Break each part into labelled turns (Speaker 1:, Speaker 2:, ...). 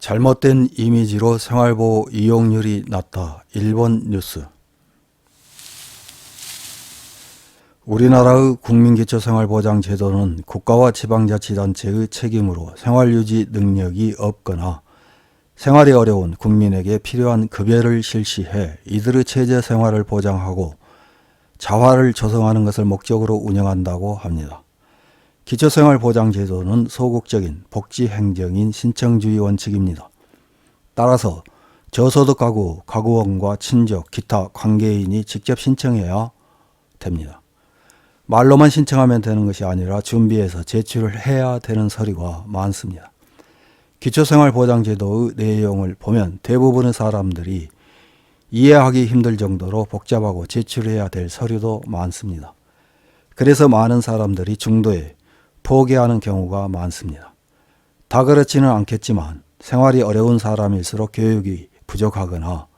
Speaker 1: 잘못된 이미지로 생활보호 이용률이 낮다. 일본 뉴스. 우리나라의 국민기초생활보장제도는 국가와 지방자치단체의 책임으로 생활유지 능력이 없거나 생활이 어려운 국민에게 필요한 급여를 실시해 이들의 최저생활을 보장하고 자활을 조성하는 것을 목적으로 운영한다고 합니다. 기초생활보장제도는 소극적인 복지행정인 신청주의 원칙입니다. 따라서 저소득 가구, 가구원과 친족, 기타 관계인이 직접 신청해야 됩니다. 말로만 신청하면 되는 것이 아니라 준비해서 제출을 해야 되는 서류가 많습니다. 기초생활보장제도의 내용을 보면 대부분의 사람들이 이해하기 힘들 정도로 복잡하고 제출해야 될 서류도 많습니다. 그래서 많은 사람들이 중도에 포기하는 경우가 많습니다. 다 그렇지는 않겠지만 생활이 어려운 사람일수록 교육이 부족하거나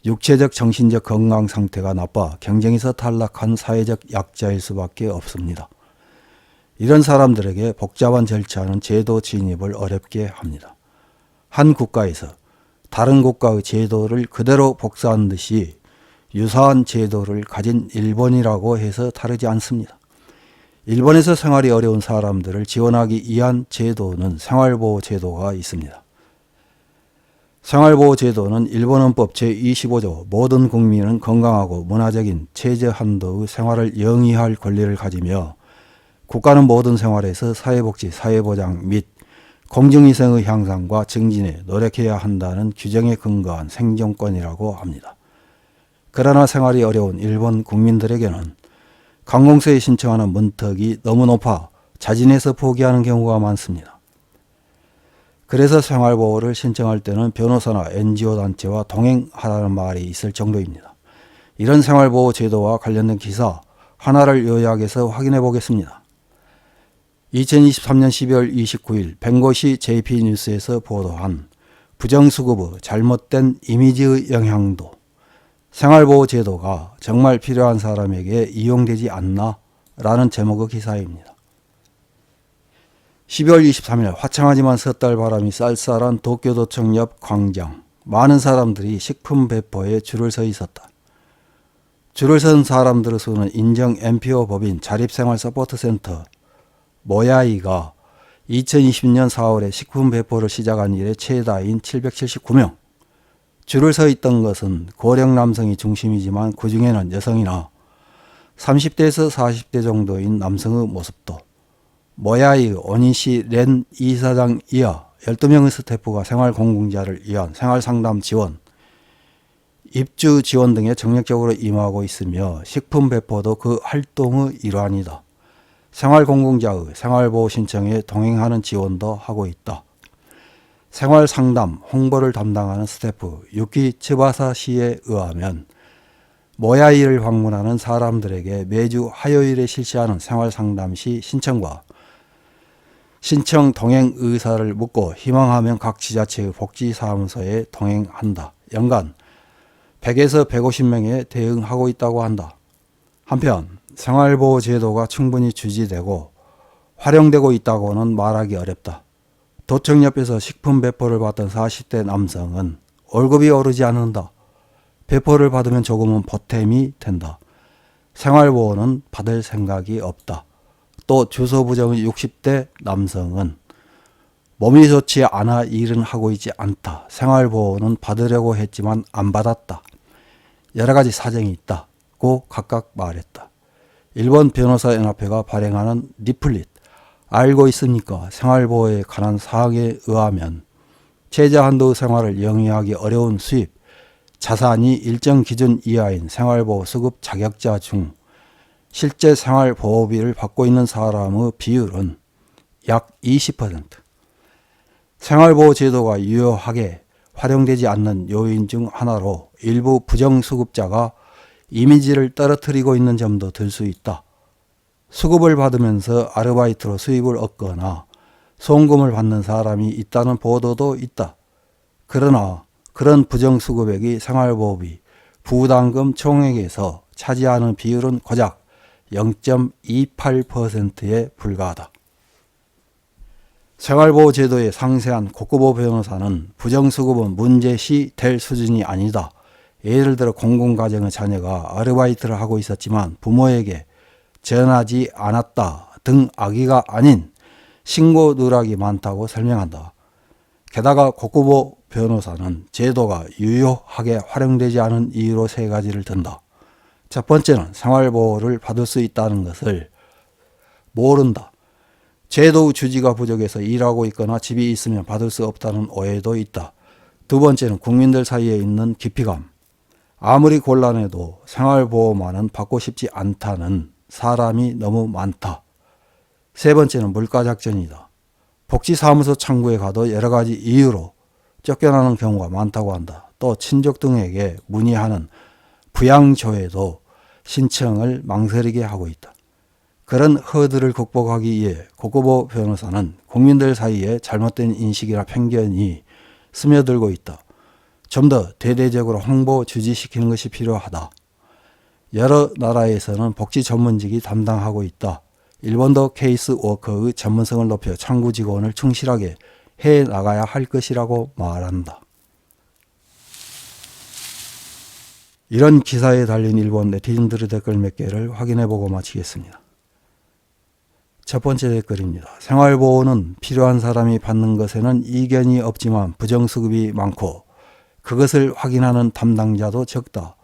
Speaker 1: 육체적 정신적 건강 상태가 나빠 경쟁에서 탈락한 사회적 약자일 수밖에 없습니다. 이런 사람들에게 복잡한 절차는 제도 진입을 어렵게 합니다. 한 국가에서 다른 국가의 제도를 그대로 복사한 듯이 유사한 제도를 가진 일본이라고 해서 다르지 않습니다. 일본에서 생활이 어려운 사람들을 지원하기 위한 제도는 생활보호제도가 있습니다. 생활보호제도는 일본헌법 제25조 모든 국민은 건강하고 문화적인 최저한도의 생활을 영위할 권리를 가지며 국가는 모든 생활에서 사회복지, 사회보장 및 공정위생의 향상과 증진에 노력해야 한다는 규정에 근거한 생존권이라고 합니다. 그러나 생활이 어려운 일본 국민들에게는 관공서에 신청하는 문턱이 너무 높아 자진해서 포기하는 경우가 많습니다. 그래서 생활보호를 신청할 때는 변호사나 NGO 단체와 동행하라는 말이 있을 정도입니다. 이런 생활보호 제도와 관련된 기사 하나를 요약해서 확인해 보겠습니다. 2023년 12월 29일 弁護士 JP뉴스에서 보도한 부정수급의 잘못된 이미지의 영향도 생활보호제도가 정말 필요한 사람에게 이용되지 않나? 라는 제목의 기사입니다. 12월 23일 화창하지만 섣달 바람이 쌀쌀한 도쿄도청 옆 광장. 많은 사람들이 식품 배포에 줄을 서 있었다. 줄을 선 사람들의 수는 인정 NPO 법인 자립생활서포트센터 모야이가 2020년 4월에 식품 배포를 시작한 이래 최다인 779명. 줄을 서 있던 것은 고령 남성이 중심이지만 그 중에는 여성이나 30대에서 40대 정도인 남성의 모습도. 모야이 오니시 렌 이사장 이하 12명의 스태프가 생활공공자를 위한 생활상담 지원, 입주 지원 등에 정력적으로 임하고 있으며 식품 배포도 그 활동의 일환이다. 생활공공자의 생활보호 신청에 동행하는 지원도 하고 있다. 생활상담, 홍보를 담당하는 스태프 유키 츠바사시에 의하면 모야이를 방문하는 사람들에게 매주 화요일에 실시하는 생활상담 시 신청과 신청 동행 의사를 묻고 희망하면 각 지자체의 복지사무소에 동행한다. 연간 100에서 150명에 대응하고 있다고 한다. 한편 생활보호제도가 충분히 유지되고 활용되고 있다고는 말하기 어렵다. 도청 옆에서 식품 배포를 받던 40대 남성은 월급이 오르지 않는다. 배포를 받으면 조금은 보탬이 된다. 생활보호는 받을 생각이 없다. 또 주소 부정의 60대 남성은 몸이 좋지 않아 일은 하고 있지 않다. 생활보호는 받으려고 했지만 안 받았다. 여러 가지 사정이 있다고 각각 말했다. 일본 변호사연합회가 발행하는 리플릿 알고 있습니까? 생활보호에 관한 사항에 의하면 최저한도의 생활을 영위하기 어려운 수입, 자산이 일정 기준 이하인 생활보호 수급 자격자 중 실제 생활보호비를 받고 있는 사람의 비율은 약 20%. 생활보호제도가 유효하게 활용되지 않는 요인 중 하나로 일부 부정수급자가 이미지를 떨어뜨리고 있는 점도 들 수 있다. 수급을 받으면서 아르바이트로 수입을 얻거나 송금을 받는 사람이 있다는 보도도 있다. 그러나 그런 부정수급액이 생활보호비, 부담금 총액에서 차지하는 비율은 고작 0.28%에 불과하다. 생활보호제도의 상세한 고쿠보 변호사는 부정수급은 문제시 될 수준이 아니다. 예를 들어 공공가정의 자녀가 아르바이트를 하고 있었지만 부모에게 전하지 않았다 등 악의가 아닌 신고 누락이 많다고 설명한다. 게다가 고쿠보 변호사는 제도가 유효하게 활용되지 않은 이유로 세 가지를 든다. 첫 번째는 생활보호를 받을 수 있다는 것을 모른다. 제도 주지가 부족해서 일하고 있거나 집이 있으면 받을 수 없다는 오해도 있다. 두 번째는 국민들 사이에 있는 기피감. 아무리 곤란해도 생활보호만은 받고 싶지 않다는 사람이 너무 많다. 세 번째는 물가작전이다. 복지사무소 창구에 가도 여러 가지 이유로 쫓겨나는 경우가 많다고 한다. 또 친족 등에게 문의하는 부양조회도 신청을 망설이게 하고 있다. 그런 허들을 극복하기 위해 고쿠보 변호사는 국민들 사이에 잘못된 인식이나 편견이 스며들고 있다. 좀 더 대대적으로 홍보 주지시키는 것이 필요하다. 여러 나라에서는 복지 전문직이 담당하고 있다. 일본도 케이스워커의 전문성을 높여 창구 직원을 충실하게 해 나가야 할 것이라고 말한다. 이런 기사에 달린 일본 네티즌들의 댓글 몇 개를 확인해보고 마치겠습니다. 첫 번째 댓글입니다. 생활보호는 필요한 사람이 받는 것에는 이견이 없지만 부정수급이 많고 그것을 확인하는 담당자도 적다.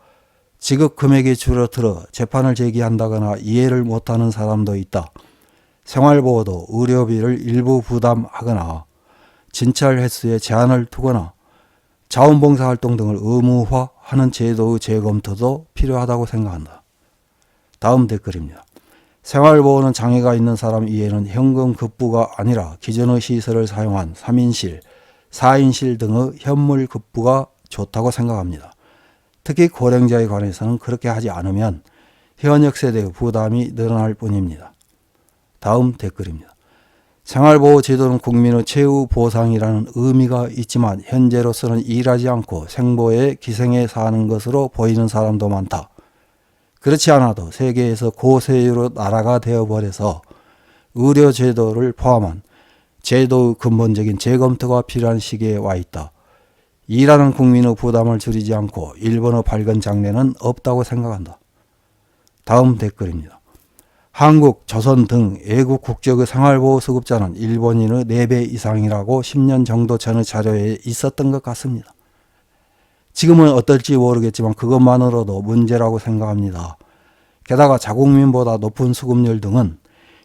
Speaker 1: 지급 금액이 줄어들어 재판을 제기한다거나 이해를 못하는 사람도 있다. 생활보호도 의료비를 일부 부담하거나 진찰 횟수에 제한을 두거나 자원봉사활동 등을 의무화하는 제도의 재검토도 필요하다고 생각한다. 다음 댓글입니다. 생활보호는 장애가 있는 사람 이외에는 현금 급부가 아니라 기존의 시설을 사용한 3인실, 4인실 등의 현물 급부가 좋다고 생각합니다. 특히 고령자에 관해서는 그렇게 하지 않으면 현역 세대의 부담이 늘어날 뿐입니다. 다음 댓글입니다. 생활보호 제도는 국민의 최후 보상이라는 의미가 있지만 현재로서는 일하지 않고 생보에 기생해 사는 것으로 보이는 사람도 많다. 그렇지 않아도 세계에서 고세율의 나라가 되어버려서 의료제도를 포함한 제도의 근본적인 재검토가 필요한 시기에 와 있다. 일하는 국민의 부담을 줄이지 않고 일본의 밝은 장래는 없다고 생각한다. 다음 댓글입니다. 한국, 조선 등 외국 국적의 생활보호 수급자는 일본인의 4배 이상이라고 10년 정도 전의 자료에 있었던 것 같습니다. 지금은 어떨지 모르겠지만 그것만으로도 문제라고 생각합니다. 게다가 자국민보다 높은 수급률 등은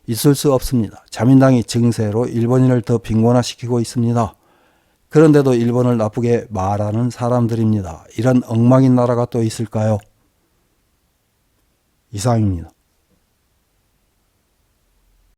Speaker 1: 있을 수 없습니다. 자민당이 증세로 일본인을 더 빈곤화시키고 있습니다. 그런데도 일본을 나쁘게 말하는 사람들입니다. 이런 엉망인 나라가 또 있을까요? 이상입니다.